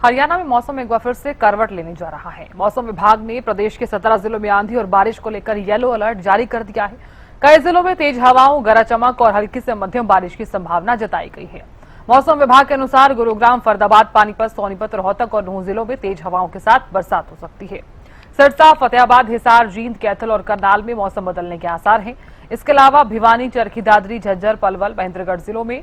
हरियाणा में मौसम एक बार फिर से करवट लेने जा रहा है। मौसम विभाग ने प्रदेश के 17 जिलों में आंधी और बारिश को लेकर येलो अलर्ट जारी कर दिया है। कई जिलों में तेज हवाओं, गरज चमक और हल्की से मध्यम बारिश की संभावना जताई गई है। मौसम विभाग के अनुसार गुरुग्राम, फरीदाबाद, पानीपत, सोनीपत, रोहतक और नूंह जिलों में तेज हवाओं के साथ बरसात हो सकती है। सिरसा, फतेहाबाद, हिसार, जींद, कैथल और करनाल में मौसम बदलने के आसार हैं। इसके अलावा भिवानी, चरखी दादरी, झज्जर, पलवल, महेंद्रगढ़ जिलों में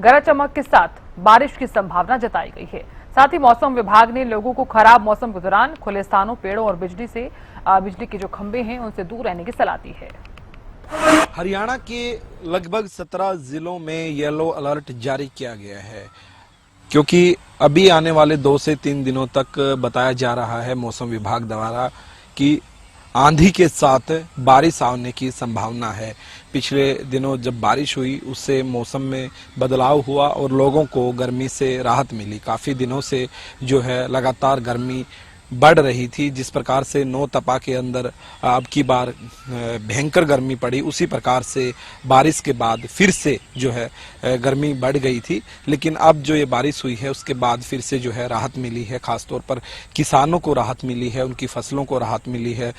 गरज चमक के साथ बारिश की संभावना जताई गई है। साथ ही मौसम विभाग ने लोगों को खराब मौसम के दौरान खुले स्थानों, पेड़ों और बिजली के जो खंभे हैं उनसे दूर रहने की सलाह दी है। हरियाणा के लगभग 17 जिलों में येलो अलर्ट जारी किया गया है, क्योंकि अभी आने वाले 2 से 3 दिनों तक बताया जा रहा है मौसम विभाग द्वारा कि आंधी के साथ बारिश आने की संभावना है। पिछले दिनों जब बारिश हुई उससे मौसम में बदलाव हुआ और लोगों को गर्मी से राहत मिली। काफ़ी दिनों से जो है लगातार गर्मी बढ़ रही थी। जिस प्रकार से 9 तपा के अंदर अब की बार भयंकर गर्मी पड़ी, उसी प्रकार से बारिश के बाद फिर से जो है गर्मी बढ़ गई थी। लेकिन अब जो ये बारिश हुई है उसके बाद फिर से जो है राहत मिली है। खासतौर पर किसानों को राहत मिली है, उनकी फसलों को राहत मिली है,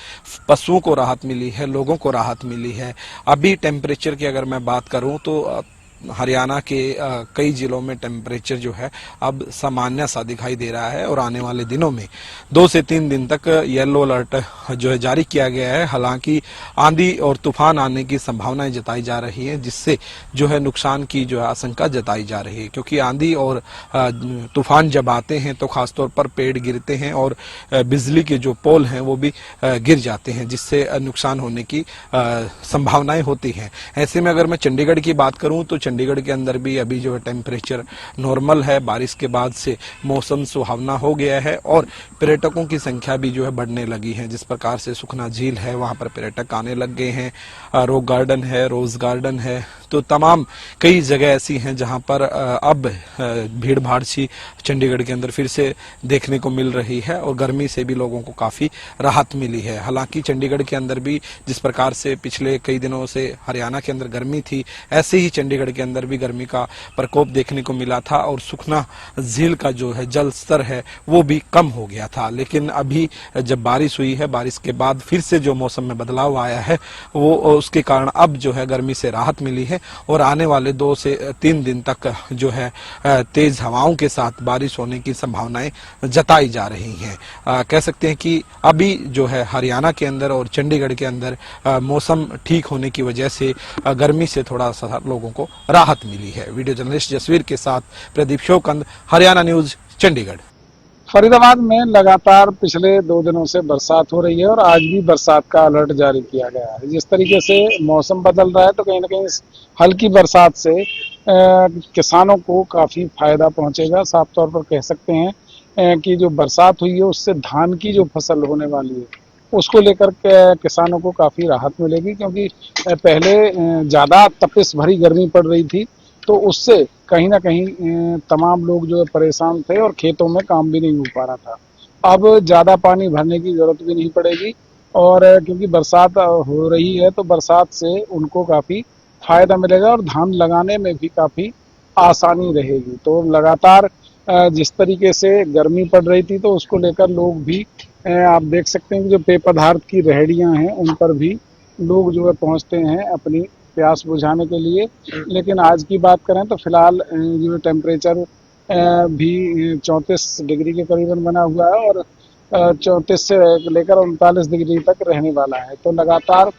पशुओं को राहत मिली है, लोगों को राहत मिली है। अभी टेम्परेचर की अगर मैं बात करूं तो हरियाणा के कई जिलों में टेम्परेचर जो है अब सामान्य सा दिखाई दे रहा है और आने वाले दिनों में 2 से 3 दिन तक येलो अलर्ट जो है जारी किया गया है। हालांकि आंधी और तूफान आने की संभावनाएं जताई जा रही है, जिससे जो है नुकसान की जो है आशंका जताई जा रही है। क्योंकि आंधी और तूफान जब आते हैं तो खासतौर पर पेड़ गिरते हैं और बिजली के जो पोल हैं वो भी गिर जाते हैं, जिससे नुकसान होने की संभावनाएं होती हैं। ऐसे में अगर मैं चंडीगढ़ की बात करूं तो चंडीगढ़ के अंदर भी अभी जो है टेम्परेचर नॉर्मल है। बारिश के बाद से मौसम सुहावना हो गया है और पर्यटकों की संख्या भी जो है बढ़ने लगी है। जिस प्रकार से सुखना झील है वहां पर पर्यटक आने लग गए हैं, रॉक गार्डन है, रोज गार्डन है, तो तमाम कई जगह ऐसी हैं जहां पर अब भीड़ भाड़ सी चंडीगढ़ के अंदर फिर से देखने को मिल रही है और गर्मी से भी लोगों को काफी राहत मिली है। हालांकि चंडीगढ़ के अंदर भी जिस प्रकार से पिछले कई दिनों से हरियाणा के अंदर गर्मी थी, ऐसे ही चंडीगढ़ के अंदर भी गर्मी का प्रकोप देखने को मिला था और सुखना झील का जो है जल स्तर है वो भी कम हो गया था। लेकिन अभी जब बारिश हुई है, बारिश के बाद फिर से जो मौसम में बदलाव आया है वो उसके कारण अब जो है गर्मी से राहत मिली है और आने वाले 2 से 3 दिन तक जो है तेज हवाओं के साथ बारिश होने की संभावनाएं जताई जा रही हैं। कह सकते हैं कि अभी जो है हरियाणा के अंदर और चंडीगढ़ के अंदर मौसम ठीक होने की वजह से गर्मी से थोड़ा सा लोगों को राहत मिली है। वीडियो जर्नलिस्ट जसवीर के साथ प्रदीप शोकंद, हरियाणा न्यूज, चंडीगढ़। फरीदाबाद में लगातार पिछले 2 दिनों से बरसात हो रही है और आज भी बरसात का अलर्ट जारी किया गया है। जिस तरीके से मौसम बदल रहा है तो कहीं ना कहीं हल्की बरसात से किसानों को काफी फायदा पहुंचेगा। साफ तौर पर कह सकते हैं कि जो बरसात हुई है उससे धान की जो फसल होने वाली है उसको लेकर के किसानों को काफी राहत मिलेगी, क्योंकि पहले ज्यादा तपिश भरी गर्मी पड़ रही थी तो उससे कहीं ना कहीं तमाम लोग जो है परेशान थे और खेतों में काम भी नहीं हो पा रहा था। अब ज़्यादा पानी भरने की ज़रूरत भी नहीं पड़ेगी और क्योंकि बरसात हो रही है तो बरसात से उनको काफ़ी फायदा मिलेगा और धान लगाने में भी काफ़ी आसानी रहेगी। तो लगातार जिस तरीके से गर्मी पड़ रही थी तो उसको लेकर लोग भी आप देख सकते हैं कि जो पेय पदार्थ की रेहड़ियाँ हैं उन पर भी लोग जो है पहुँचते हैं अपनी प्यास बुझाने के लिए। लेकिन आज की बात करें तो फिलहाल जो टेम्परेचर भी 34 डिग्री के करीबन बना हुआ है और 34 से लेकर 39 डिग्री तक रहने वाला है। तो लगातार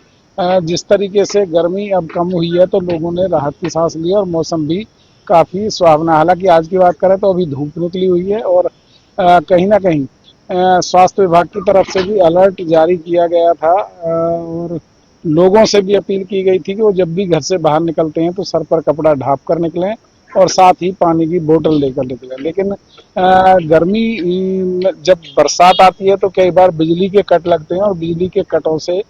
जिस तरीके से गर्मी अब कम हुई है तो लोगों ने राहत की सांस ली और मौसम भी काफ़ी सुहावना। हालांकि आज की बात करें तो अभी धूप निकली हुई है और कहीं ना कहीं स्वास्थ्य विभाग की तरफ से भी अलर्ट जारी किया गया था और लोगों से भी अपील की गई थी कि वो जब भी घर से बाहर निकलते हैं तो सर पर कपड़ा ढाँप कर निकलें और साथ ही पानी की बोतल लेकर निकलें। लेकिन गर्मी जब बरसात आती है तो कई बार बिजली के कट लगते हैं और बिजली के कटों से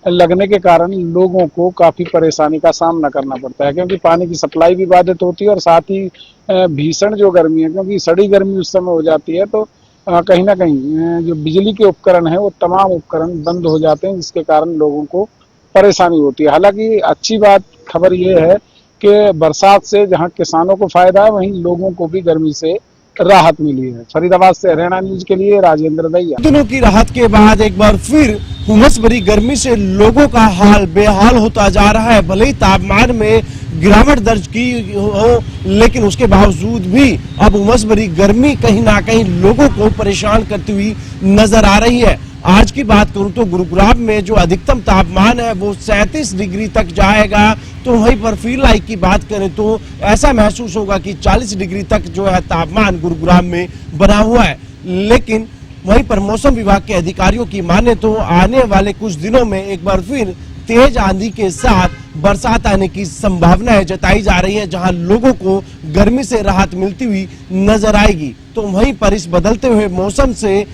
लगने के कारण लोगों को काफ़ी परेशानी का सामना करना पड़ता है, क्योंकि पानी की सप्लाई भी बाधित होती है और साथ ही भीषण जो गर्मी है, क्योंकि सड़ी गर्मी उस समय हो जाती है तो कहीं ना कहीं जो बिजली के उपकरण हैं वो तमाम उपकरण बंद हो जाते हैं, जिसके कारण लोगों को परेशानी होती है। हालांकि अच्छी बात खबर ये है कि बरसात से जहां किसानों को फायदा है वहीं लोगों को भी गर्मी से राहत मिली है। फरीदाबाद से हरियाणा न्यूज के लिए राजेंद्र दैया। दिनों की राहत के बाद एक बार फिर उमस भरी गर्मी से लोगों का हाल बेहाल होता जा रहा है। भले ही तापमान में गिरावट दर्ज की हो, लेकिन उसके बावजूद भी अब उमस भरी गर्मी कहीं ना कहीं लोगों को परेशान करती हुई नजर आ रही है। आज की बात करूं तो गुरुग्राम में जो अधिकतम तापमान है वो 37 डिग्री तक जाएगा, तो वहीं पर फील लाइक की बात करें तो ऐसा महसूस होगा कि 40 डिग्री तक जो है तापमान गुरुग्राम में बना हुआ है। लेकिन वहीं पर मौसम विभाग के अधिकारियों की माने तो आने वाले कुछ दिनों में एक बार फिर तेज आंधी के साथ बरसात आने की संभावना जताई जा रही है, जहां लोगों को गर्मी से राहत मिलती हुई नजर आएगी। तो वहीं पर इस बदलते हुए मौसम से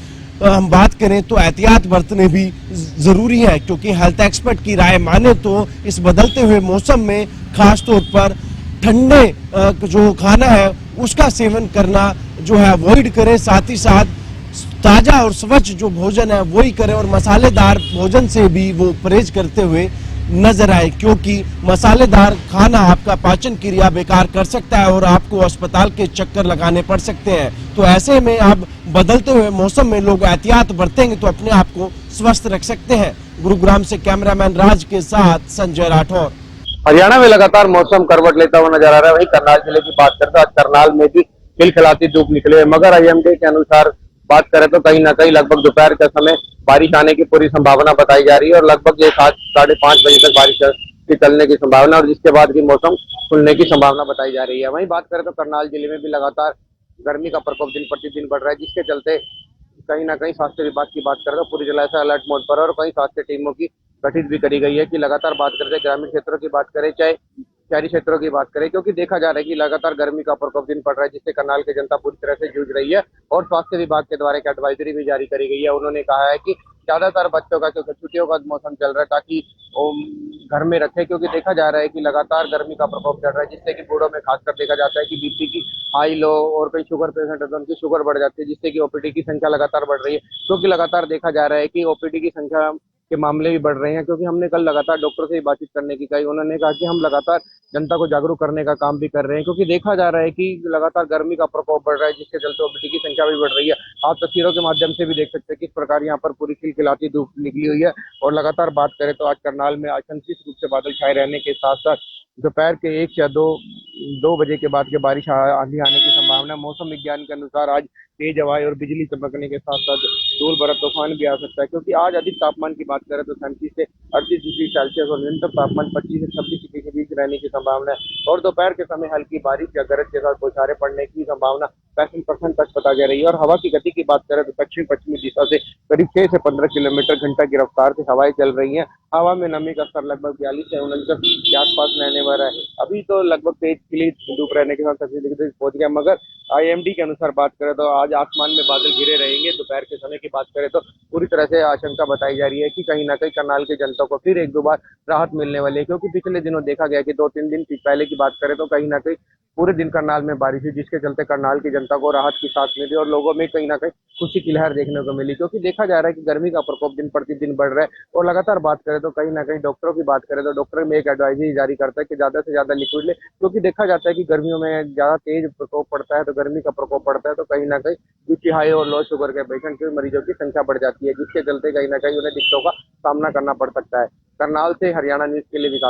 हम बात करें तो एहतियात बरतने भी जरूरी है, क्योंकि हेल्थ एक्सपर्ट की राय माने तो इस बदलते हुए मौसम में खास तौर पर ठंडे जो खाना है उसका सेवन करना जो है अवॉइड करें। साथ ही साथ ताजा और स्वच्छ जो भोजन है वही करें और मसालेदार भोजन से भी वो परहेज करते हुए नजर आए, क्योंकि मसालेदार खाना आपका पाचन क्रिया बेकार कर सकता है और आपको अस्पताल के चक्कर लगाने पड़ सकते हैं। तो ऐसे में अब बदलते हुए मौसम में लोग एहतियात बरतेंगे तो अपने आप को स्वस्थ रख सकते हैं। गुरुग्राम से कैमरामैन राज के साथ संजय राठौर। हरियाणा में लगातार मौसम करवट लेता हुआ नजर आ रहा है। वहीं करनाल जिले की बात करें तो आज करनाल में भी खिलखिलाती धूप निकले, मगर आईएमडी के अनुसार बात करें तो कहीं ना कहीं लगभग दोपहर के समय बारिश आने की पूरी संभावना बताई जा रही है और लगभग ये 7-5 बजे तक बारिश के चलने की संभावना और जिसके बाद की मौसम खुलने की संभावना बताई जा रही है। वहीं बात करें तो करनाल जिले में भी लगातार गर्मी का प्रकोप दिन प्रतिदिन बढ़ रहा है, जिसके चलते कहीं ना कहीं स्वास्थ्य विभाग की बात करें तो पूरी जिला से अलर्ट मोड पर और कई स्वास्थ्य टीमों की गठित भी करी गई है कि लगातार बात करते ग्रामीण क्षेत्रों की बात करें चाहे शहरी क्षेत्रों की बात करें, क्योंकि देखा जा रहा है कि लगातार गर्मी का प्रकोप दिन पड़ रहा है, जिससे करनाल की जनता पूरी तरह से जूझ रही है और स्वास्थ्य विभाग के द्वारा एक एडवाइजरी भी जारी करी गई है। उन्होंने कहा है कि ज्यादातर बच्चों का क्योंकि छुट्टियों का मौसम चल रहा है ताकि वो घर में रखे, क्योंकि देखा जा रहा है कि लगातार गर्मी का प्रकोप चल रहा है, जिससे कि बूढ़ों में खासकर देखा जाता है कि बीपी की हाई लो और कई शुगर पेशेंट है तो उनकी शुगर बढ़ जाती है, जिससे कि ओपीडी की संख्या लगातार बढ़ रही है। क्योंकि लगातार देखा जा रहा है कि ओपीडी की संख्या के मामले भी बढ़ रहे हैं, क्योंकि हमने कल लगातार डॉक्टर से ही बातचीत करने की कही। उन्होंने कहा कि हम लगातार जनता को जागरूक करने का काम भी कर रहे हैं, क्योंकि देखा जा रहा है कि लगातार गर्मी का प्रकोप बढ़ रहा है, जिसके चलते ओपीडी की संख्या भी बढ़ रही है। आप तस्वीरों के माध्यम से भी देख सकते हैं किस प्रकार यहाँ पर पूरी खिलखिलाती धूप निकली हुई है और लगातार बात करें तो आज करनाल में आंशिक रूप से बादल छाए रहने के साथ साथ दोपहर के 1 या 2 बजे के बाद के बारिश आंधी आने की संभावना। मौसम विज्ञान के अनुसार आज तेज हवाएं और बिजली चमकने के साथ साथ धूल भरा तूफान भी आ सकता है, क्योंकि आज अधिक तापमान की बात करें तो 37 से 38 डिग्री सेल्सियस और न्यूनतम तापमान 25 से 26 डिग्री के बीच रहने की संभावना है और दोपहर के समय हल्की बारिश या गरज के साथ बौछारें पड़ने की संभावना 65% तक बता जा रही है। और हवा की गति की बात करें तो दक्षिण पश्चिमी दिशा से करीब 6 से 15 किलोमीटर घंटा की रफ्तार से हवाएं चल रही हैं। हवा में नमी का स्तर लगभग 42 से 49 के आसपास रहने वाला है। अभी तो लगभग तेज खिली धूप रहने के साथ 30 डिग्री पहुंच गया, मगर आईएमडी के अनुसार बात करें तो आज आसमान में बादल घिरे रहेंगे। दोपहर के समय की बात करें तो पूरी तरह से आशंका बताई जा रही है कि कहीं ना कहीं करनाल के जनता को फिर 1-2 बार राहत मिलने वाली है, क्योंकि पिछले दिनों देखा गया कि 2-3 दिन पहले की बात करें तो कहीं ना कहीं पूरे दिन करनाल में बारिश हुई, जिसके चलते करनाल की जनता को राहत की सांस मिली और लोगों में कहीं ना कहीं खुशी की लहर देखने को मिली, क्योंकि देखा जा रहा है कि गर्मी का प्रकोप दिन प्रतिदिन बढ़ रहा है। और लगातार बात करें तो कहीं ना कहीं डॉक्टरों की बात करें तो डॉक्टर में एक एडवाइजरी जारी करता है कि ज्यादा से ज्यादा लिक्विड ले, क्योंकि देखा जाता है कि गर्मियों में ज्यादा तेज प्रकोप पड़ता है तो गर्मी का प्रकोप पड़ता है तो कहीं ना कहीं बीपी हाई और लो शुगर के पेशेंट के मरीजों की संख्या बढ़ जाती है, जिसके चलते कहीं ना कहीं उन्हें दिक्कतों का सामना करना पड़ सकता है। करनाल से हरियाणा न्यूज के लिए विकास।